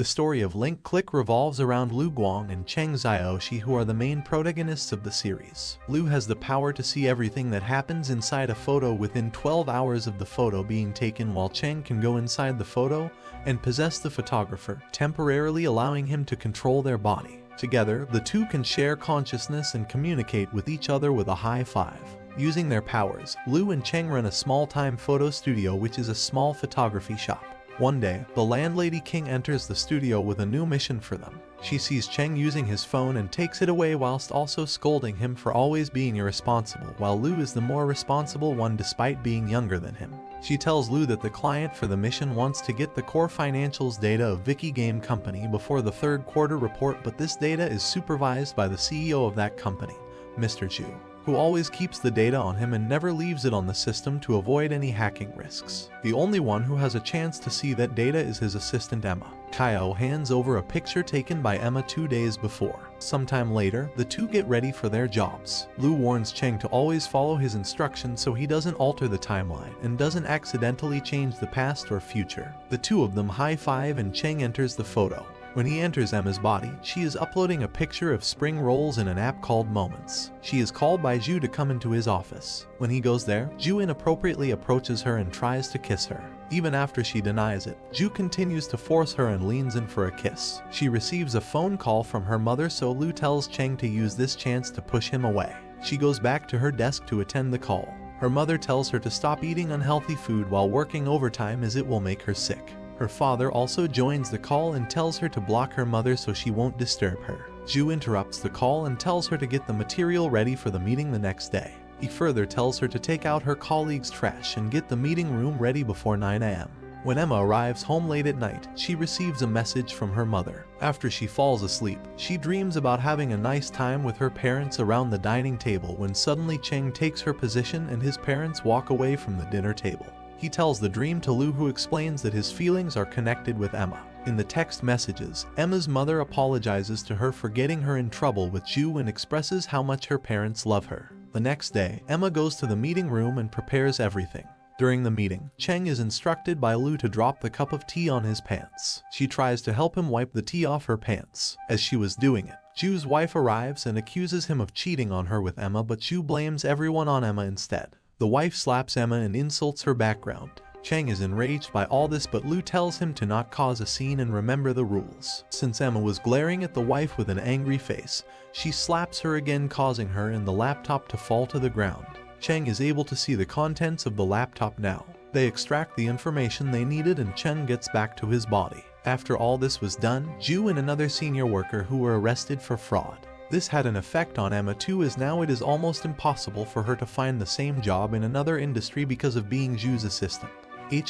The story of Link Click revolves around Lu Guang and Cheng Xiaoxi, who are the main protagonists of the series. Lu has the power to see everything that happens inside a photo within 12 hours of the photo being taken, while Cheng can go inside the photo and possess the photographer, temporarily allowing him to control their body. Together, the two can share consciousness and communicate with each other with a high five. Using their powers, Lu and Cheng run a small-time photo studio, which is a small photography shop. One day, the landlady King enters the studio with a new mission for them. She sees Cheng using his phone and takes it away, whilst also scolding him for always being irresponsible, while Lu is the more responsible one despite being younger than him. She tells Lu that the client for the mission wants to get the core financials data of Vicky Game Company before the third quarter report, but this data is supervised by the CEO of that company, Mr. Chu, who always keeps the data on him and never leaves it on the system to avoid any hacking risks. The only one who has a chance to see that data is his assistant Emma. Kaio hands over a picture taken by Emma 2 days before. Sometime later, the two get ready for their jobs. Lu warns Cheng to always follow his instructions so he doesn't alter the timeline and doesn't accidentally change the past or future. The two of them high-five and Cheng enters the photo. When he enters Emma's body, she is uploading a picture of spring rolls in an app called Moments. She is called by Zhu to come into his office. When he goes there, Zhu inappropriately approaches her and tries to kiss her. Even after she denies it, Zhu continues to force her and leans in for a kiss. She receives a phone call from her mother, so Lu tells Cheng to use this chance to push him away. She goes back to her desk to attend the call. Her mother tells her to stop eating unhealthy food while working overtime, as it will make her sick. Her father also joins the call and tells her to block her mother so she won't disturb her. Zhu interrupts the call and tells her to get the material ready for the meeting the next day. He further tells her to take out her colleagues' trash and get the meeting room ready before 9 a.m. When Emma arrives home late at night, she receives a message from her mother. After she falls asleep, she dreams about having a nice time with her parents around the dining table, when suddenly Cheng takes her position and his parents walk away from the dinner table. He tells the dream to Lu, who explains that his feelings are connected with Emma. In the text messages, Emma's mother apologizes to her for getting her in trouble with Zhu and expresses how much her parents love her. The next day, Emma goes to the meeting room and prepares everything. During the meeting, Cheng is instructed by Lu to drop the cup of tea on his pants. She tries to help him wipe the tea off her pants. As she was doing it, Zhu's wife arrives and accuses him of cheating on her with Emma, but Zhu blames everyone on Emma instead. The wife slaps Emma and insults her background. Cheng is enraged by all this, but Lu tells him to not cause a scene and remember the rules. Since Emma was glaring at the wife with an angry face, she slaps her again, causing her and the laptop to fall to the ground. Cheng is able to see the contents of the laptop now. They extract the information they needed and Cheng gets back to his body. After all this was done, Zhu and another senior worker who were arrested for fraud. This had an effect on Emma too, as now it is almost impossible for her to find the same job in another industry because of being Zhu's assistant.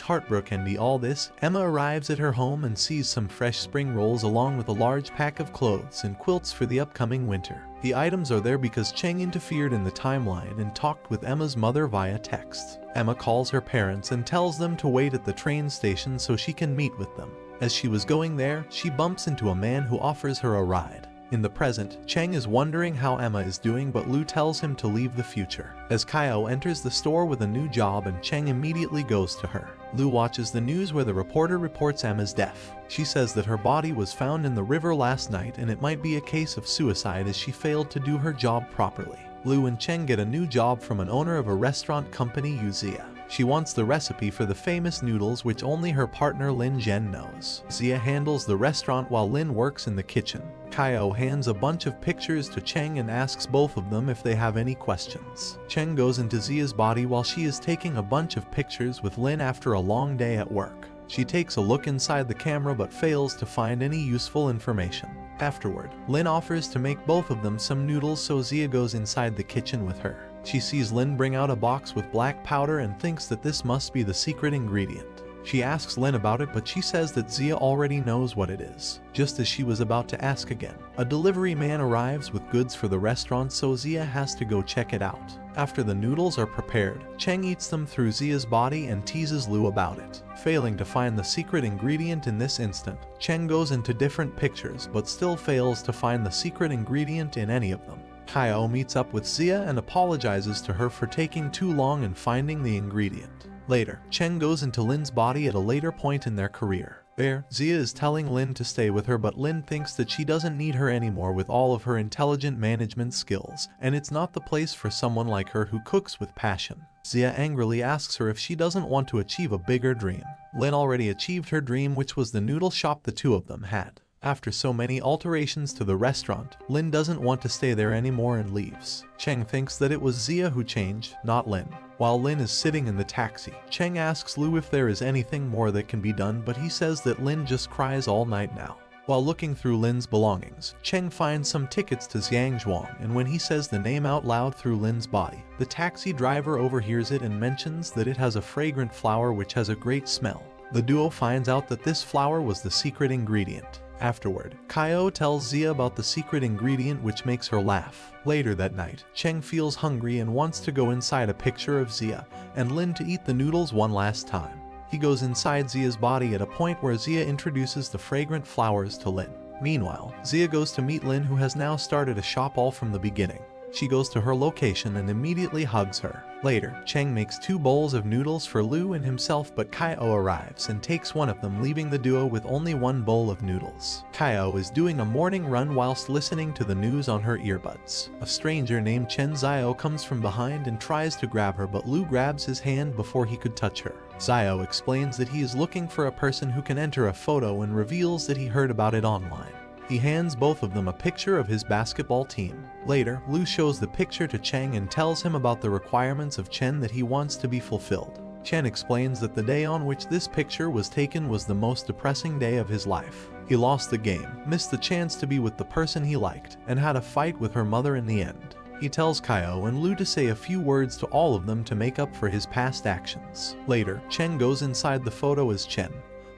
Heartbroken all this, Emma arrives at her home and sees some fresh spring rolls along with a large pack of clothes and quilts for the upcoming winter. The items are there because Cheng interfered in the timeline and talked with Emma's mother via text. Emma calls her parents and tells them to wait at the train station so she can meet with them. As she was going there, she bumps into a man who offers her a ride. In the present, Cheng is wondering how Emma is doing, but Lu tells him to leave the future. As Kaio enters the store with a new job and Cheng immediately goes to her. Lu watches the news where the reporter reports Emma's death. She says that her body was found in the river last night and it might be a case of suicide as she failed to do her job properly. Lu and Cheng get a new job from an owner of a restaurant company, Zia. She wants the recipe for the famous noodles, which only her partner Lin Zhen knows. Zia handles the restaurant while Lin works in the kitchen. Kaio hands a bunch of pictures to Cheng and asks both of them if they have any questions. Cheng goes into Zia's body while she is taking a bunch of pictures with Lin after a long day at work. She takes a look inside the camera but fails to find any useful information. Afterward, Lin offers to make both of them some noodles, so Zia goes inside the kitchen with her. She sees Lin bring out a box with black powder and thinks that this must be the secret ingredient. She asks Lin about it, but she says that Zia already knows what it is. Just as she was about to ask again, a delivery man arrives with goods for the restaurant, so Zia has to go check it out. After the noodles are prepared, Cheng eats them through Zia's body and teases Lu about it. Failing to find the secret ingredient in this instant, Cheng goes into different pictures but still fails to find the secret ingredient in any of them. Kaio meets up with Zia and apologizes to her for taking too long in finding the ingredient. Later, Cheng goes into Lin's body at a later point in their career. There, Zia is telling Lin to stay with her, but Lin thinks that she doesn't need her anymore with all of her intelligent management skills, and it's not the place for someone like her who cooks with passion. Zia angrily asks her if she doesn't want to achieve a bigger dream. Lin already achieved her dream, which was the noodle shop the two of them had. After so many alterations to the restaurant, Lin doesn't want to stay there anymore and leaves. Cheng thinks that it was Zia who changed, not Lin. While Lin is sitting in the taxi, Cheng asks Lu if there is anything more that can be done, but he says that Lin just cries all night now. While looking through Lin's belongings, Cheng finds some tickets to Xiangzhuang, and when he says the name out loud through Lin's body, the taxi driver overhears it and mentions that it has a fragrant flower which has a great smell. The duo finds out that this flower was the secret ingredient. Afterward, Kaio tells Zia about the secret ingredient, which makes her laugh. Later that night, Cheng feels hungry and wants to go inside a picture of Zia and Lin to eat the noodles one last time. He goes inside Zia's body at a point where Zia introduces the fragrant flowers to Lin. Meanwhile, Zia goes to meet Lin, who has now started a shop all from the beginning. She goes to her location and immediately hugs her. Later, Cheng makes 2 bowls of noodles for Lu and himself, but Kaio arrives and takes one of them, leaving the duo with only 1 bowl of noodles. Kaio is doing a morning run whilst listening to the news on her earbuds. A stranger named Chen Zio comes from behind and tries to grab her, but Lu grabs his hand before he could touch her. Zio explains that he is looking for a person who can enter a photo and reveals that he heard about it online. He hands both of them a picture of his basketball team. Later, Lu shows the picture to Cheng and tells him about the requirements of Chen that he wants to be fulfilled. Chen explains that the day on which this picture was taken was the most depressing day of his life. He lost the game, missed the chance to be with the person he liked, and had a fight with her mother in the end. He tells Kaio and Lu to say a few words to all of them to make up for his past actions. Later, Chen goes inside the photo as Chen,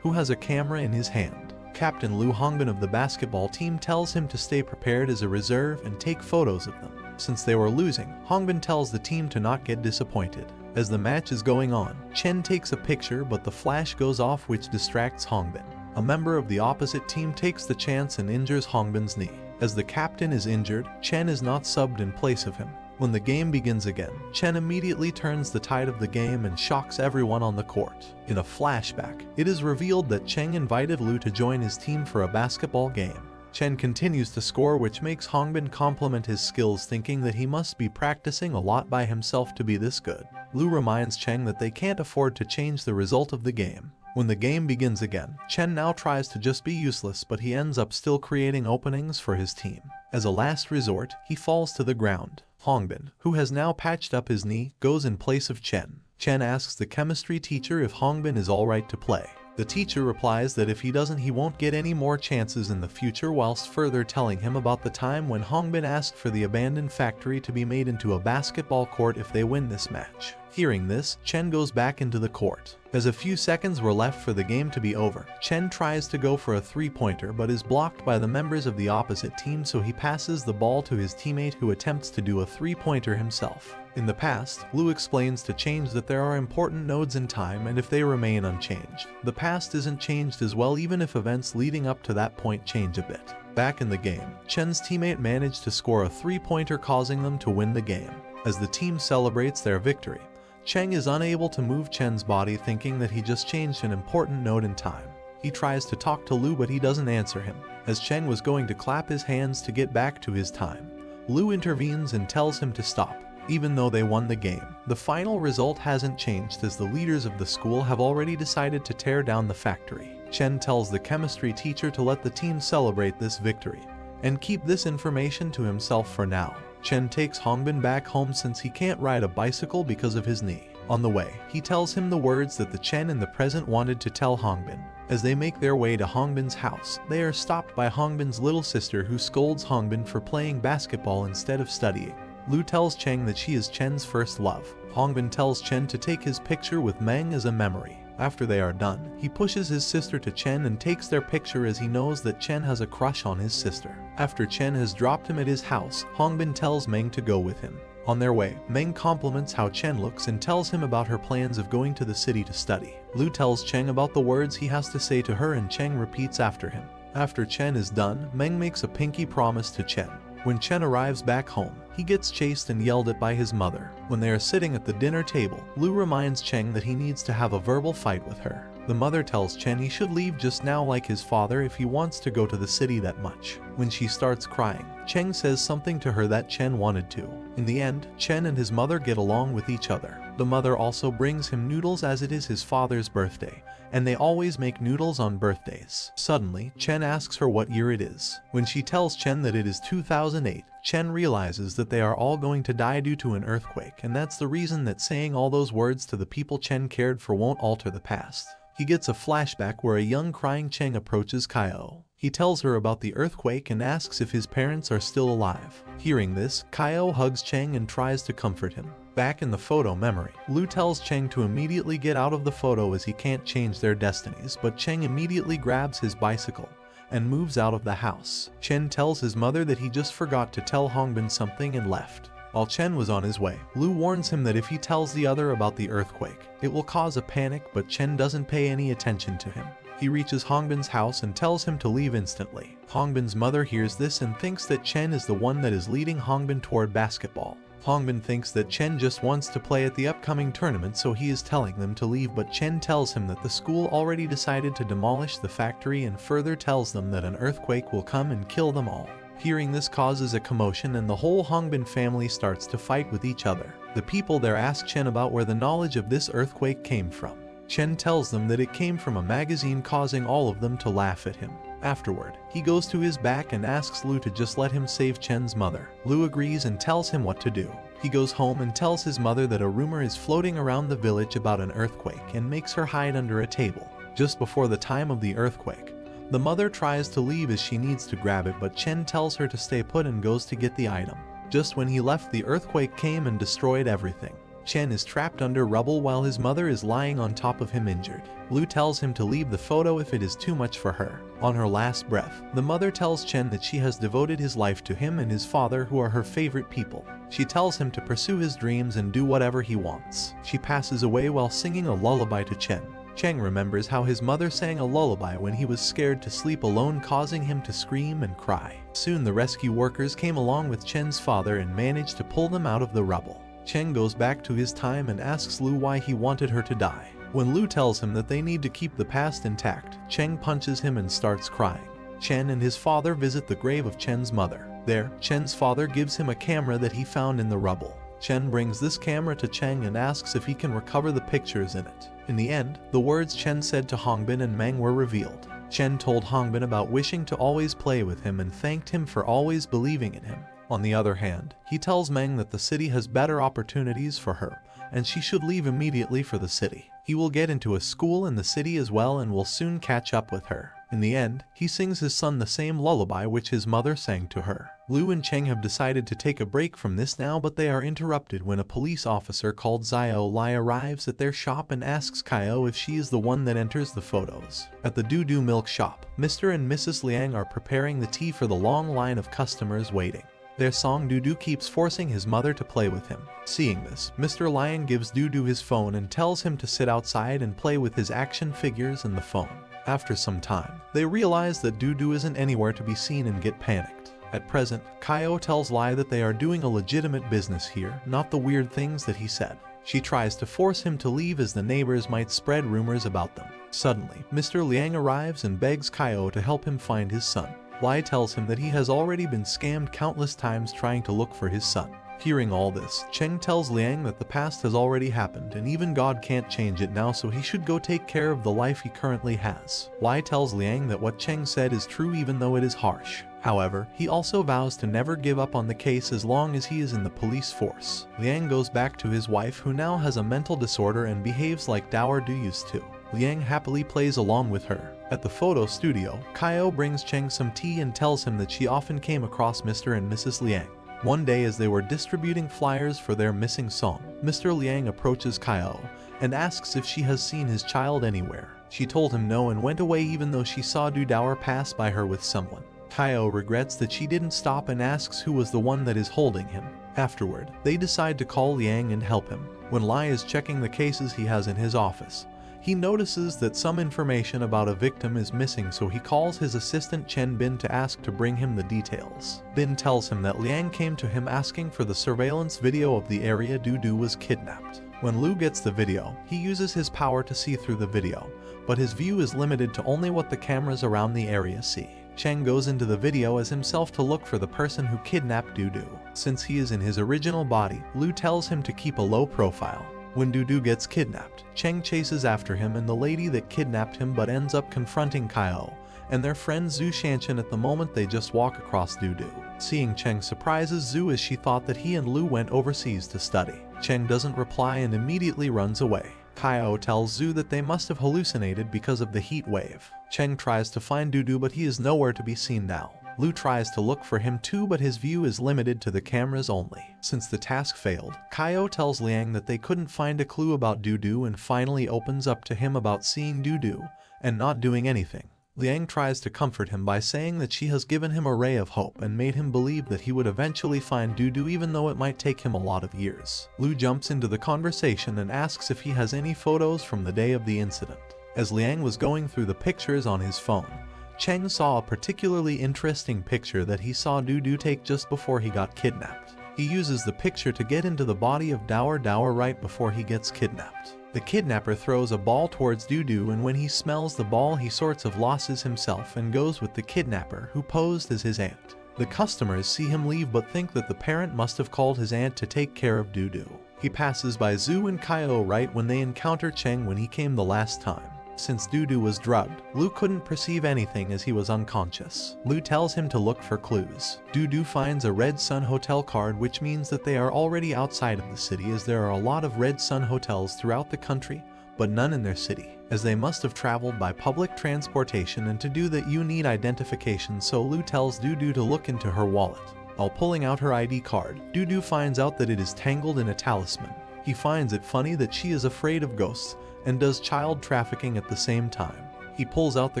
who has a camera in his hand. Captain Lu Hongbin of the basketball team tells him to stay prepared as a reserve and take photos of them. Since they were losing, Hongbin tells the team to not get disappointed. As the match is going on, Chen takes a picture, but the flash goes off, which distracts Hongbin. A member of the opposite team takes the chance and injures Hongbin's knee. As the captain is injured, Chen is not subbed in place of him. When the game begins again, Chen immediately turns the tide of the game and shocks everyone on the court. In a flashback, it is revealed that Cheng invited Lu to join his team for a basketball game. Chen continues to score, which makes Hongbin compliment his skills, thinking that he must be practicing a lot by himself to be this good. Lu reminds Cheng that they can't afford to change the result of the game. When the game begins again, Chen now tries to just be useless, but he ends up still creating openings for his team. As a last resort, he falls to the ground. Hongbin, who has now patched up his knee, goes in place of Chen. Chen asks the chemistry teacher if Hongbin is alright to play. The teacher replies that if he doesn't, he won't get any more chances in the future, whilst further telling him about the time when Hongbin asked for the abandoned factory to be made into a basketball court if they win this match. Hearing this, Chen goes back into the court. As a few seconds were left for the game to be over, Chen tries to go for a 3-pointer but is blocked by the members of the opposite team, so he passes the ball to his teammate, who attempts to do a 3-pointer himself. In the past, Lu explains to Change that there are important nodes in time, and if they remain unchanged, the past isn't changed as well, even if events leading up to that point change a bit. Back in the game, Chen's teammate managed to score a 3-pointer, causing them to win the game. As the team celebrates their victory, Cheng is unable to move Chen's body, thinking that he just changed an important node in time. He tries to talk to Lu, but he doesn't answer him. As Cheng was going to clap his hands to get back to his time, Lu intervenes and tells him to stop. Even though they won the game, the final result hasn't changed, as the leaders of the school have already decided to tear down the factory. Chen tells the chemistry teacher to let the team celebrate this victory and keep this information to himself for now. Chen takes Hongbin back home since he can't ride a bicycle because of his knee. On the way, he tells him the words that the Chen in the present wanted to tell Hongbin. As they make their way to Hongbin's house, they are stopped by Hongbin's little sister, who scolds Hongbin for playing basketball instead of studying. Lu tells Cheng that she is Chen's first love. Hongbin tells Chen to take his picture with Meng as a memory. After they are done, he pushes his sister to Chen and takes their picture, as he knows that Chen has a crush on his sister. After Chen has dropped him at his house, Hongbin tells Meng to go with him. On their way, Meng compliments how Chen looks and tells him about her plans of going to the city to study. Lu tells Cheng about the words he has to say to her, and Cheng repeats after him. After Chen is done, Meng makes a pinky promise to Chen. When Chen arrives back home, he gets chased and yelled at by his mother. When they are sitting at the dinner table, Lu reminds Cheng that he needs to have a verbal fight with her. The mother tells Chen he should leave just now like his father if he wants to go to the city that much. When she starts crying, Cheng says something to her that Chen wanted to. In the end, Chen and his mother get along with each other. The mother also brings him noodles as it is his father's birthday, and they always make noodles on birthdays. Suddenly, Chen asks her what year it is. When she tells Chen that it is 2008, Chen realizes that they are all going to die due to an earthquake, and that's the reason that saying all those words to the people Chen cared for won't alter the past. He gets a flashback where a young crying Cheng approaches Kaio. He tells her about the earthquake and asks if his parents are still alive. Hearing this, Kaio hugs Cheng and tries to comfort him. Back in the photo memory, Lu tells Cheng to immediately get out of the photo as he can't change their destinies, but Cheng immediately grabs his bicycle and moves out of the house. Chen tells his mother that he just forgot to tell Hongbin something and left. While Chen was on his way, Lu warns him that if he tells the other about the earthquake, it will cause a panic, but Chen doesn't pay any attention to him. He reaches Hongbin's house and tells him to leave instantly. Hongbin's mother hears this and thinks that Chen is the one that is leading Hongbin toward basketball. Hongbin thinks that Chen just wants to play at the upcoming tournament, so he is telling them to leave, but Chen tells him that the school already decided to demolish the factory and further tells them that an earthquake will come and kill them all. Hearing this causes a commotion and the whole Hongbin family starts to fight with each other. The people there ask Chen about where the knowledge of this earthquake came from. Chen tells them that it came from a magazine, causing all of them to laugh at him. Afterward, he goes to his back and asks Lu to just let him save Chen's mother. Lu agrees and tells him what to do. He goes home and tells his mother that a rumor is floating around the village about an earthquake and makes her hide under a table. Just before the time of the earthquake, the mother tries to leave as she needs to grab it, but Chen tells her to stay put and goes to get the item. Just when he left, the earthquake came and destroyed everything. Chen is trapped under rubble while his mother is lying on top of him injured. Lu tells him to leave the photo if it is too much for her. On her last breath, the mother tells Chen that she has devoted his life to him and his father, who are her favorite people. She tells him to pursue his dreams and do whatever he wants. She passes away while singing a lullaby to Chen. Cheng remembers how his mother sang a lullaby when he was scared to sleep alone, causing him to scream and cry. Soon the rescue workers came along with Chen's father and managed to pull them out of the rubble. Cheng goes back to his time and asks Lu why he wanted her to die. When Lu tells him that they need to keep the past intact, Cheng punches him and starts crying. Chen and his father visit the grave of Chen's mother. There, Chen's father gives him a camera that he found in the rubble. Chen brings this camera to Cheng and asks if he can recover the pictures in it. In the end, the words Chen said to Hongbin and Meng were revealed. Chen told Hongbin about wishing to always play with him and thanked him for always believing in him. On the other hand, he tells Meng that the city has better opportunities for her, and she should leave immediately for the city. He will get into a school in the city as well and will soon catch up with her. In the end, he sings his son the same lullaby which his mother sang to her. Lu and Cheng have decided to take a break from this now, but they are interrupted when a police officer called Xiao Lai arrives at their shop and asks Kaio if she is the one that enters the photos. At the Dudu milk shop, Mr. and Mrs. Liang are preparing the tea for the long line of customers waiting. Their song Dudu keeps forcing his mother to play with him. Seeing this, Mr. Lion gives Dudu his phone and tells him to sit outside and play with his action figures and the phone. After some time, they realize that Dudu isn't anywhere to be seen and get panicked. At present, Kaio tells Lai that they are doing a legitimate business here, not the weird things that he said. She tries to force him to leave as the neighbors might spread rumors about them. Suddenly, Mr. Liang arrives and begs Kaio to help him find his son. Lai tells him that he has already been scammed countless times trying to look for his son. Hearing all this, Cheng tells Liang that the past has already happened and even God can't change it now, so he should go take care of the life he currently has. Lai tells Liang that what Cheng said is true even though it is harsh. However, he also vows to never give up on the case as long as he is in the police force. Liang goes back to his wife, who now has a mental disorder and behaves like Dower Du used to. Liang happily plays along with her. At the photo studio, Kaio brings Cheng some tea and tells him that she often came across Mr. and Mrs. Liang. One day as they were distributing flyers for their missing song, Mr. Liang approaches Kaio and asks if she has seen his child anywhere. She told him no and went away even though she saw Du Dower pass by her with someone. Kaio regrets that she didn't stop and asks who was the one that is holding him. Afterward, they decide to call Liang and help him. When Lai is checking the cases he has in his office, he notices that some information about a victim is missing, so he calls his assistant Chen Bin to ask to bring him the details. Bin tells him that Liang came to him asking for the surveillance video of the area Dudu was kidnapped. When Lu gets the video, he uses his power to see through the video, but his view is limited to only what the cameras around the area see. Cheng goes into the video as himself to look for the person who kidnapped Dudu. Since he is in his original body, Lu tells him to keep a low profile. When Dudu gets kidnapped, Cheng chases after him and the lady that kidnapped him but ends up confronting Kaio and their friend Zhu Shanshan. At the moment they just walk across Dudu. Seeing Cheng surprises Zhu as she thought that he and Lu went overseas to study. Cheng doesn't reply and immediately runs away. Kaio tells Zhu that they must have hallucinated because of the heat wave. Cheng tries to find Dudu but he is nowhere to be seen now. Lu tries to look for him too but his view is limited to the cameras only. Since the task failed, Kaio tells Liang that they couldn't find a clue about Dudu and finally opens up to him about seeing Dudu and not doing anything. Liang tries to comfort him by saying that she has given him a ray of hope and made him believe that he would eventually find Dudu even though it might take him a lot of years. Lu jumps into the conversation and asks if he has any photos from the day of the incident. As Liang was going through the pictures on his phone, Cheng saw a particularly interesting picture that he saw Dudu take just before he got kidnapped. He uses the picture to get into the body of Dower right before he gets kidnapped. The kidnapper throws a ball towards Dudu and when he smells the ball he sorts of loses himself and goes with the kidnapper who posed as his aunt. The customers see him leave but think that the parent must have called his aunt to take care of Dudu. He passes by Zhu and Kaio right when they encounter Cheng when he came the last time. Since Dudu was drugged, Lu couldn't perceive anything as he was unconscious. Lu tells him to look for clues. Dudu finds a Red Sun Hotel card which means that they are already outside of the city as there are a lot of Red Sun hotels throughout the country, but none in their city, as they must have traveled by public transportation and to do that you need identification, so Lu tells Dudu to look into her wallet. While pulling out her ID card, Dudu finds out that it is tangled in a talisman. He finds it funny that she is afraid of ghosts and does child trafficking at the same time. He pulls out the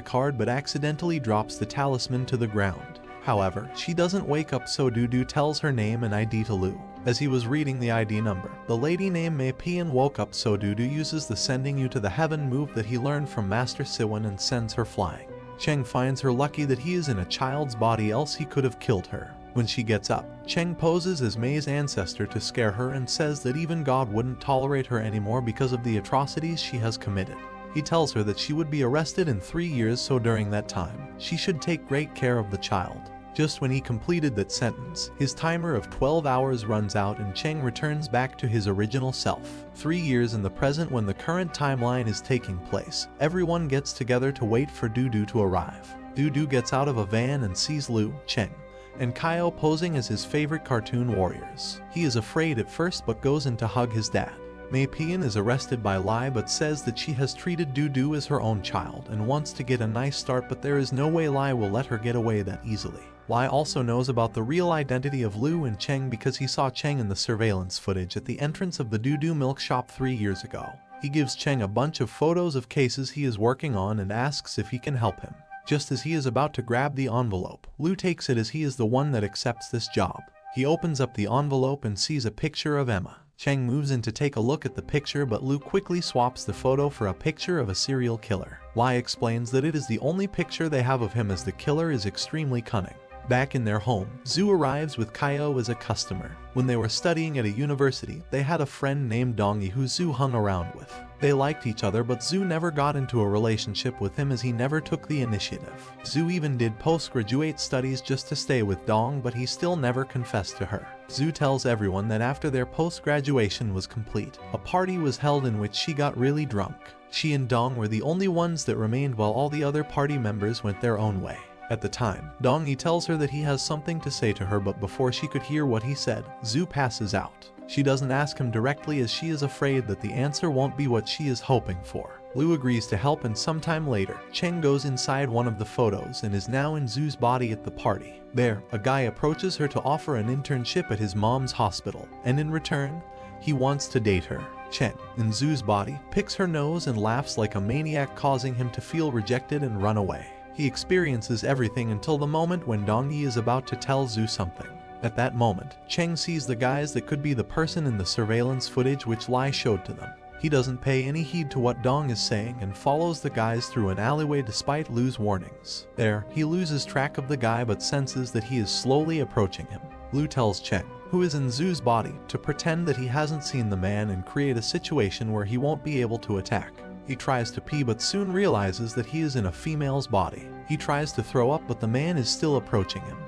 card but accidentally drops the talisman to the ground. However, she doesn't wake up so Dudu tells her name and ID to Lu. As he was reading the ID number, the lady named Mei Pian woke up so Dudu uses the sending you to the heaven move that he learned from Master Siwan and sends her flying. Cheng finds her lucky that he is in a child's body else he could have killed her. When she gets up, Cheng poses as Mei's ancestor to scare her and says that even God wouldn't tolerate her anymore because of the atrocities she has committed. He tells her that she would be arrested in 3 years so during that time, she should take great care of the child. Just when he completed that sentence, his timer of 12 hours runs out and Cheng returns back to his original self. 3 years in the present when the current timeline is taking place, everyone gets together to wait for Dudu to arrive. Dudu gets out of a van and sees Lu, Cheng, and Kaio posing as his favorite cartoon warriors. He is afraid at first but goes in to hug his dad. Mei Pian is arrested by Lai but says that she has treated Dudu as her own child and wants to get a nice start, but there is no way Lai will let her get away that easily. Lai also knows about the real identity of Lu and Cheng because he saw Cheng in the surveillance footage at the entrance of the Dudu milk shop 3 years ago. He gives Cheng a bunch of photos of cases he is working on and asks if he can help him. Just as he is about to grab the envelope, Lu takes it as he is the one that accepts this job. He opens up the envelope and sees a picture of Emma. Cheng moves in to take a look at the picture but Lu quickly swaps the photo for a picture of a serial killer. Lai explains that it is the only picture they have of him as the killer is extremely cunning. Back in their home, Zhu arrives with Kaio as a customer. When they were studying at a university, they had a friend named Dongyi who Zhu hung around with. They liked each other but Zhu never got into a relationship with him as he never took the initiative. Zhu even did postgraduate studies just to stay with Dong but he still never confessed to her. Zhu tells everyone that after their post-graduation was complete, a party was held in which she got really drunk. She and Dong were the only ones that remained while all the other party members went their own way. At the time, Dongyi tells her that he has something to say to her but before she could hear what he said, Zhu passes out. She doesn't ask him directly as she is afraid that the answer won't be what she is hoping for. Lu agrees to help and sometime later, Cheng goes inside one of the photos and is now in Zhu's body at the party. There, a guy approaches her to offer an internship at his mom's hospital, and in return, he wants to date her. Cheng, in Zhu's body, picks her nose and laughs like a maniac, causing him to feel rejected and run away. He experiences everything until the moment when Dongyi is about to tell Zhu something. At that moment, Cheng sees the guys that could be the person in the surveillance footage which Lai showed to them. He doesn't pay any heed to what Dong is saying and follows the guys through an alleyway despite Lu's warnings. There, he loses track of the guy but senses that he is slowly approaching him. Lu tells Cheng, who is in Zhu's body, to pretend that he hasn't seen the man and create a situation where he won't be able to attack. He tries to pee but soon realizes that he is in a female's body. He tries to throw up but the man is still approaching him.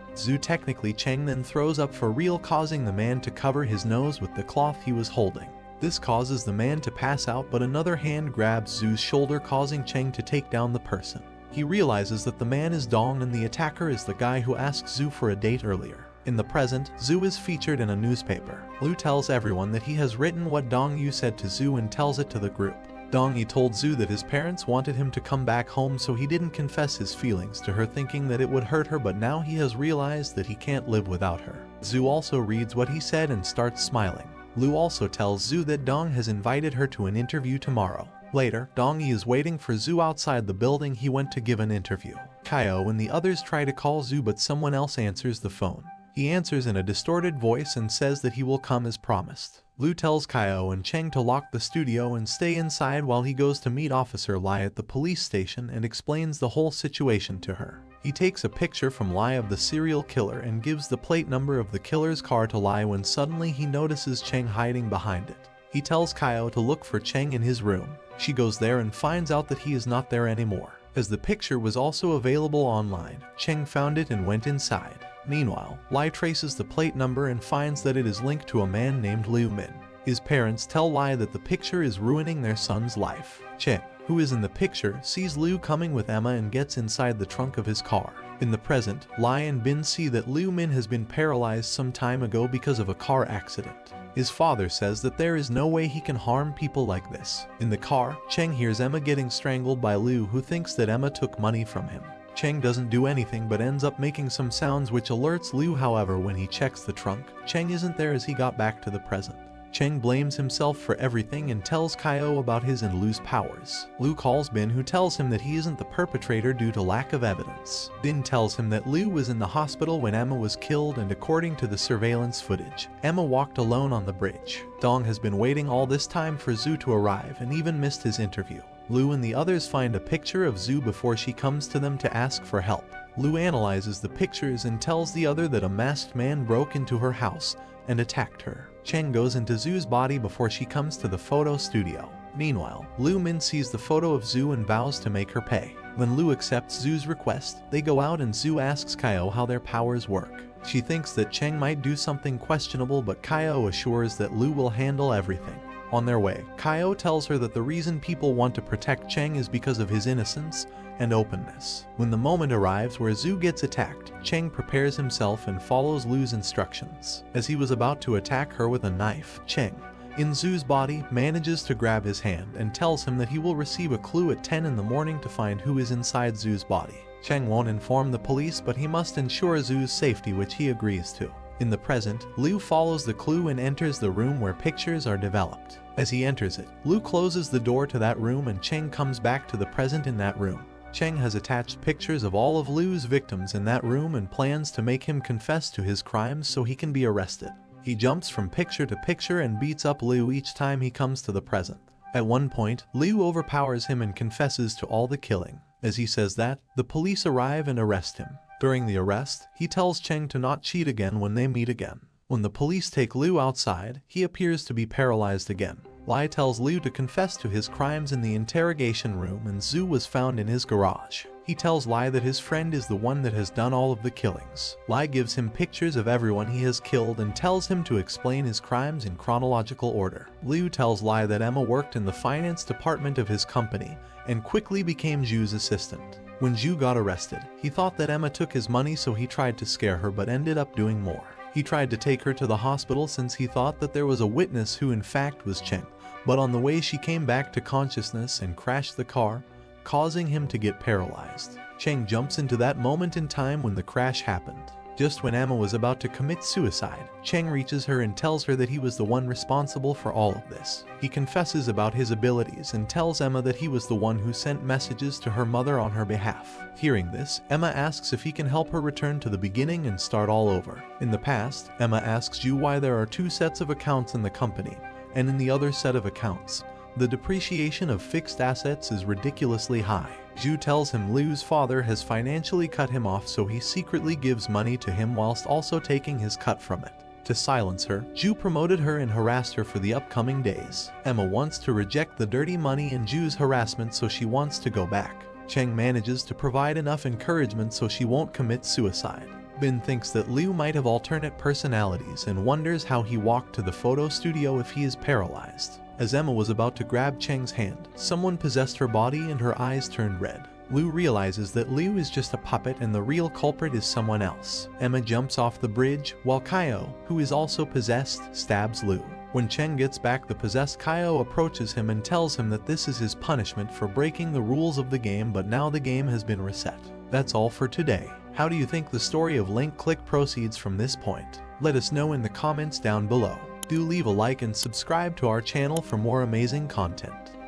Technically Cheng then throws up for real, causing the man to cover his nose with the cloth he was holding. This causes the man to pass out, but another hand grabs Zhu's shoulder, causing Cheng to take down the person. He realizes that the man is Dong and the attacker is the guy who asked Zhu for a date earlier. In the present, Zhu is featured in a newspaper. Lu tells everyone that he has written what Dong Yu said to Zhu and tells it to the group. Dong Yu told Zhu that his parents wanted him to come back home, so he didn't confess his feelings to her, thinking that it would hurt her, but now he has realized that he can't live without her. Zhu also reads what he said and starts smiling. Lu also tells Zhu that Dong has invited her to an interview tomorrow. Later, Dong Yi is waiting for Zhu outside the building he went to give an interview. Kaio and the others try to call Zhu, but someone else answers the phone. He answers in a distorted voice and says that he will come as promised. Lu tells Kaio and Cheng to lock the studio and stay inside while he goes to meet Officer Lai at the police station and explains the whole situation to her. He takes a picture from Lai of the serial killer and gives the plate number of the killer's car to Lai when suddenly he notices Cheng hiding behind it. He tells Kaio to look for Cheng in his room. She goes there and finds out that he is not there anymore. As the picture was also available online, Cheng found it and went inside. Meanwhile, Lai traces the plate number and finds that it is linked to a man named Liu Min. His parents tell Lai that the picture is ruining their son's life. Cheng, who is in the picture, sees Liu coming with Emma and gets inside the trunk of his car. In the present, Lai and Bin see that Liu Min has been paralyzed some time ago because of a car accident. His father says that there is no way he can harm people like this. In the car, Cheng hears Emma getting strangled by Liu, who thinks that Emma took money from him. Cheng doesn't do anything but ends up making some sounds which alerts Liu. However, when he checks the trunk, Cheng isn't there as he got back to the present. Cheng blames himself for everything and tells Kaio about his and Liu's powers. Liu calls Bin, who tells him that he isn't the perpetrator due to lack of evidence. Bin tells him that Liu was in the hospital when Emma was killed, and according to the surveillance footage, Emma walked alone on the bridge. Dong has been waiting all this time for Zhu to arrive and even missed his interview. Liu and the others find a picture of Zhu before she comes to them to ask for help. Liu analyzes the pictures and tells the other that a masked man broke into her house and attacked her. Cheng goes into Zhu's body before she comes to the photo studio. Meanwhile, Liu Min sees the photo of Zhu and vows to make her pay. When Liu accepts Zhu's request, they go out and Zhu asks Kaio how their powers work. She thinks that Cheng might do something questionable, but Kaio assures that Liu will handle everything. On their way, Kaio tells her that the reason people want to protect Cheng is because of his innocence and openness. When the moment arrives where Zhu gets attacked, Cheng prepares himself and follows Liu's instructions. As he was about to attack her with a knife, Cheng, in Zhu's body, manages to grab his hand and tells him that he will receive a clue at 10 in the morning to find who is inside Zhu's body. Cheng won't inform the police, but he must ensure Zhu's safety, which he agrees to. In the present, Liu follows the clue and enters the room where pictures are developed. As he enters it, Liu closes the door to that room and Cheng comes back to the present in that room. Cheng has attached pictures of all of Liu's victims in that room and plans to make him confess to his crimes so he can be arrested. He jumps from picture to picture and beats up Liu each time he comes to the present. At one point, Liu overpowers him and confesses to all the killing. As he says that, the police arrive and arrest him. During the arrest, he tells Cheng to not cheat again when they meet again. When the police take Liu outside, he appears to be paralyzed again. Lai tells Liu to confess to his crimes in the interrogation room, and Zhu was found in his garage. He tells Lai that his friend is the one that has done all of the killings. Lai gives him pictures of everyone he has killed and tells him to explain his crimes in chronological order. Liu tells Lai that Emma worked in the finance department of his company and quickly became Zhu's assistant. When Zhu got arrested, he thought that Emma took his money, so he tried to scare her but ended up doing more. He tried to take her to the hospital since he thought that there was a witness who in fact was Cheng, but on the way she came back to consciousness and crashed the car, causing him to get paralyzed. Cheng jumps into that moment in time when the crash happened. Just when Emma was about to commit suicide, Cheng reaches her and tells her that he was the one responsible for all of this. He confesses about his abilities and tells Emma that he was the one who sent messages to her mother on her behalf. Hearing this, Emma asks if he can help her return to the beginning and start all over. In the past, Emma asks Zhu why there are two sets of accounts in the company, and in the other set of accounts, the depreciation of fixed assets is ridiculously high. Zhu tells him Liu's father has financially cut him off, so he secretly gives money to him whilst also taking his cut from it. To silence her, Ju promoted her and harassed her for the upcoming days. Emma wants to reject the dirty money and Ju's harassment, so she wants to go back. Cheng manages to provide enough encouragement so she won't commit suicide. Bin thinks that Liu might have alternate personalities and wonders how he walked to the photo studio if he is paralyzed. As Emma was about to grab Cheng's hand, someone possessed her body and her eyes turned red. Liu realizes that Liu is just a puppet and the real culprit is someone else. Emma jumps off the bridge, while Kaio, who is also possessed, stabs Liu. When Cheng gets back, the possessed Kaio approaches him and tells him that this is his punishment for breaking the rules of the game, but now the game has been reset. That's all for today. How do you think the story of Link Click proceeds from this point? Let us know in the comments down below. Do leave a like and subscribe to our channel for more amazing content.